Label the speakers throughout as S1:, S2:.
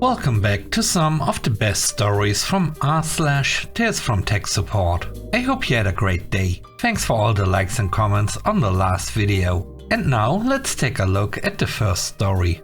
S1: Welcome back to some of the best stories from r/Tales from Tech Support. I hope you had a great day. Thanks for all the likes and comments on the last video. And now let's take a look at the first story.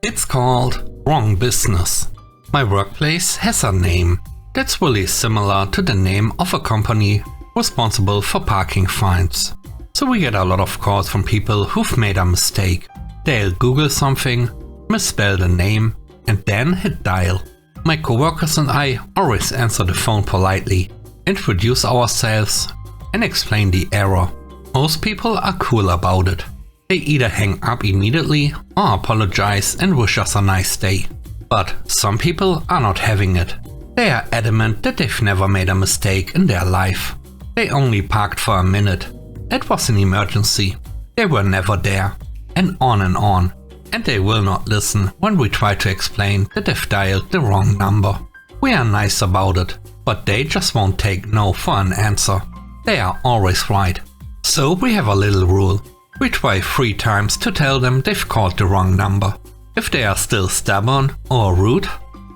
S1: It's called Wrong Business. My workplace has a name that's really similar to the name of a company responsible for parking fines. So we get a lot of calls from people who've made a mistake. They'll Google something, misspell the name, and then hit dial. My coworkers and I always answer the phone politely, introduce ourselves, and explain the error. Most people are cool about it. They either hang up immediately or apologize and wish us a nice day. But some people are not having it. They are adamant that they've never made a mistake in their life. They only parked for a minute. It was an emergency. They were never there. And on and on. And they will not listen when we try to explain that they've dialed the wrong number. We are nice about it, but they just won't take no for an answer. They are always right. So we have a little rule. We try 3 times to tell them they've called the wrong number. If they are still stubborn or rude,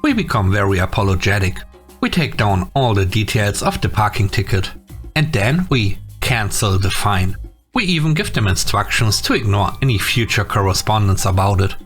S1: we become very apologetic. We take down all the details of the parking ticket. And then we cancel the fine. We even give them instructions to ignore any future correspondence about it.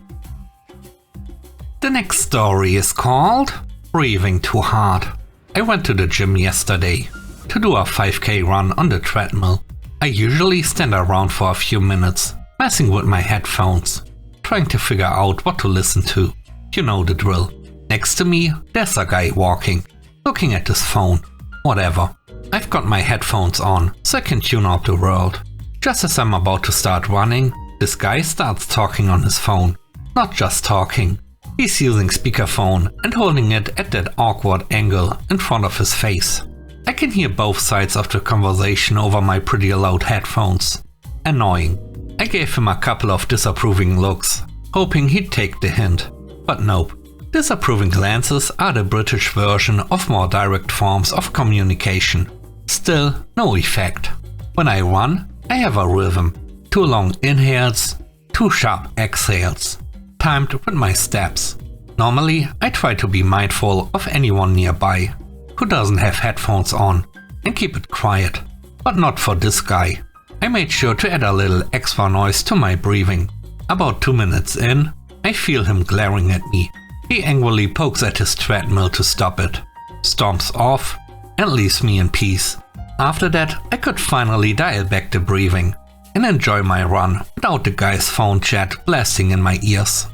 S1: The next story is called Breathing Too Hard. I went to the gym yesterday to do a 5K run on the treadmill. I usually stand around for a few minutes, messing with my headphones, trying to figure out what to listen to. You know the drill. Next to me, there's a guy walking, looking at his phone. Whatever. I've got my headphones on, so I can tune out the world. Just as I'm about to start running, this guy starts talking on his phone. Not just talking. He's using speakerphone and holding it at that awkward angle in front of his face. I can hear both sides of the conversation over my pretty loud headphones. Annoying. I gave him a couple of disapproving looks, hoping he'd take the hint. But nope. Disapproving glances are the British version of more direct forms of communication. Still, no effect. When I run, I have a rhythm. 2 long inhales, 2 sharp exhales, timed with my steps. Normally, I try to be mindful of anyone nearby who doesn't have headphones on and keep it quiet. But not for this guy. I made sure to add a little extra noise to my breathing. About 2 minutes in, I feel him glaring at me. He angrily pokes at his treadmill to stop it, stomps off, and leaves me in peace. After that, I could finally dial back the breathing and enjoy my run without the guy's phone chat blasting in my ears.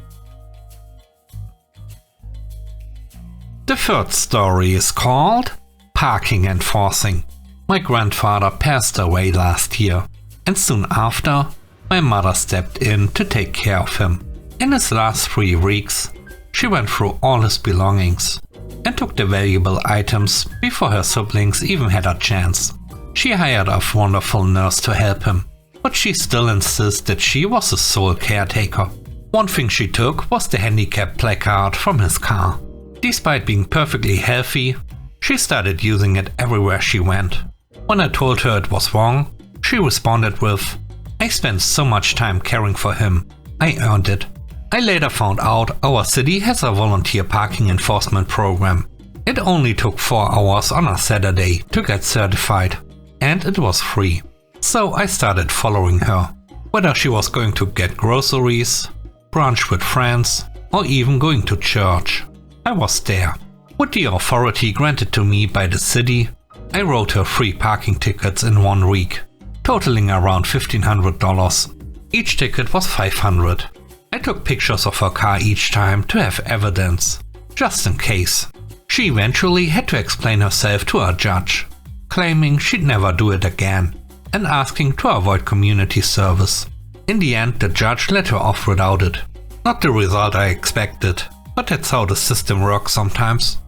S1: The third story is called Parking Enforcing. My grandfather passed away last year, and soon after, my mother stepped in to take care of him. In his last 3 weeks, she went through all his belongings and took the valuable items before her siblings even had a chance. She hired a wonderful nurse to help him, but she still insists that she was his sole caretaker. One thing she took was the handicap placard from his car. Despite being perfectly healthy, she started using it everywhere she went. When I told her it was wrong, she responded with, "I spent so much time caring for him. I earned it." I later found out our city has a volunteer parking enforcement program. It only took 4 hours on a Saturday to get certified, and it was free. So I started following her, whether she was going to get groceries, brunch with friends, or even going to church. I was there. With the authority granted to me by the city, I wrote her 3 parking tickets in 1 week, totaling around $1,500. Each ticket was $500. I took pictures of her car each time to have evidence, just in case. She eventually had to explain herself to a judge, claiming she'd never do it again, and asking to avoid community service. In the end, the judge let her off without it. Not the result I expected, but that's how the system works sometimes.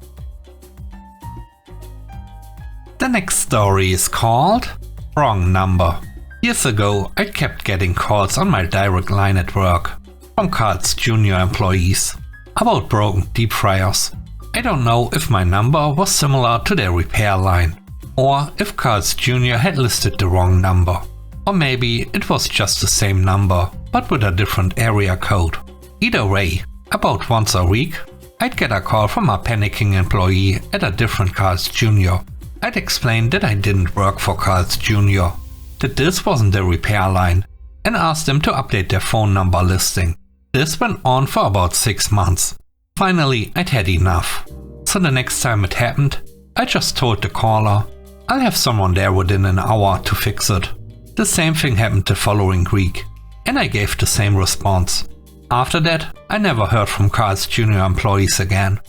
S1: The next story is called Wrong Number. Years ago, I kept getting calls on my direct line at work from Carl's Jr. employees about broken deep fryers. I don't know if my number was similar to their repair line, or if Carl's Jr. had listed the wrong number, or maybe it was just the same number but with a different area code. Either way, About once a week, I'd get a call from a panicking employee at a different Carl's Jr. I'd explain that I didn't work for Carl's Jr., that this wasn't the repair line, and asked them to update their phone number listing. This went on for about 6 months. Finally, I'd had enough. So the next time it happened, I just told the caller, I'll have someone there within an hour to fix it. The same thing happened the following week, and I gave the same response. After that, I never heard from Carl's Jr. employees again.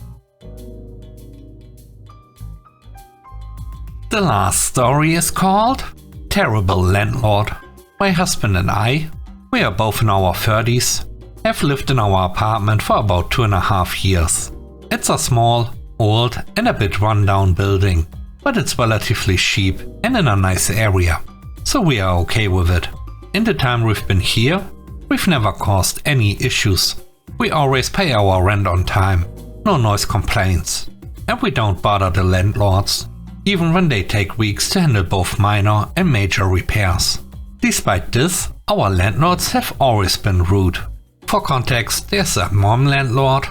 S1: The last story is called Terrible Landlord. My husband and I, we are both in our 30s, have lived in our apartment for about 2.5 years. It's a small, old and a bit run-down building, but it's relatively cheap and in a nice area, so we are okay with it. In the time we've been here, we've never caused any issues. We always pay our rent on time, no noise complaints, and we don't bother the landlords, even when they take weeks to handle both minor and major repairs. Despite this, our landlords have always been rude. For context, there's a mom landlord,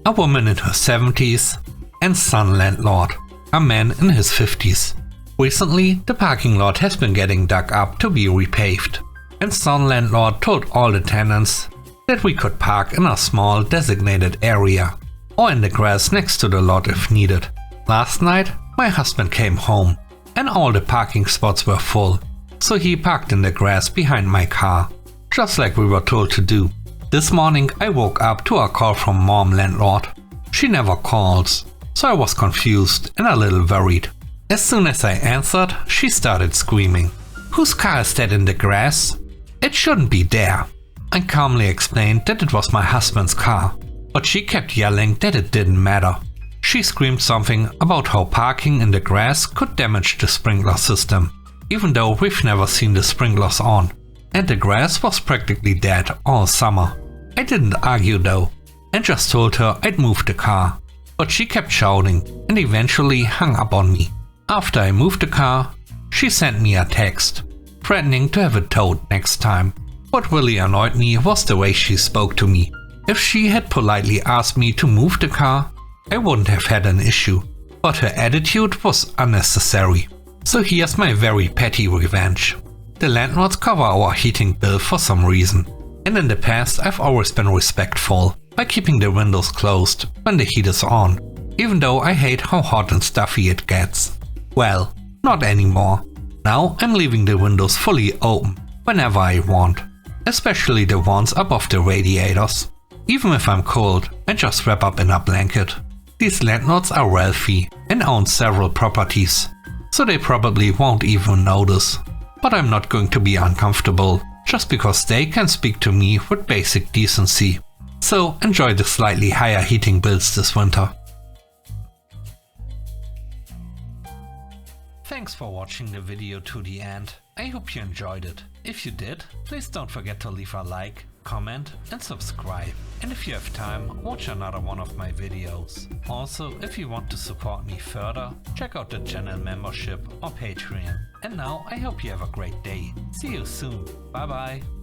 S1: a woman in her 70s, and son landlord, a man in his 50s. Recently, the parking lot has been getting dug up to be repaved, and son landlord told all the tenants that we could park in a small designated area, or in the grass next to the lot if needed. Last night, my husband came home, and all the parking spots were full, so he parked in the grass behind my car, just like we were told to do. This morning I woke up to a call from mom landlord. She never calls, so I was confused and a little worried. As soon as I answered, she started screaming. Whose car is that in the grass? It shouldn't be there. I calmly explained that it was my husband's car, but she kept yelling that it didn't matter. She screamed something about how parking in the grass could damage the sprinkler system, even though we've never seen the sprinklers on, and the grass was practically dead all summer. I didn't argue though, and just told her I'd move the car, but she kept shouting and eventually hung up on me. After I moved the car, she sent me a text, threatening to have it towed next time. What really annoyed me was the way she spoke to me. If she had politely asked me to move the car, I wouldn't have had an issue, but her attitude was unnecessary. So here's my very petty revenge. The landlords cover our heating bill for some reason, and in the past I've always been respectful by keeping the windows closed when the heat is on, even though I hate how hot and stuffy it gets. Well, not anymore. Now I'm leaving the windows fully open whenever I want, especially the ones above the radiators. Even if I'm cold, I just wrap up in a blanket. These landlords are wealthy and own several properties, so they probably won't even notice. But I'm not going to be uncomfortable just because they can speak to me with basic decency. So enjoy the slightly higher heating bills this winter. Thanks for watching the video to the end. I hope you enjoyed it. If you did, please don't forget to leave a like, comment and subscribe. And if you have time, watch another one of my videos. Also, if you want to support me further, check out the channel membership or Patreon. And now I hope you have a great day. See you soon. Bye bye.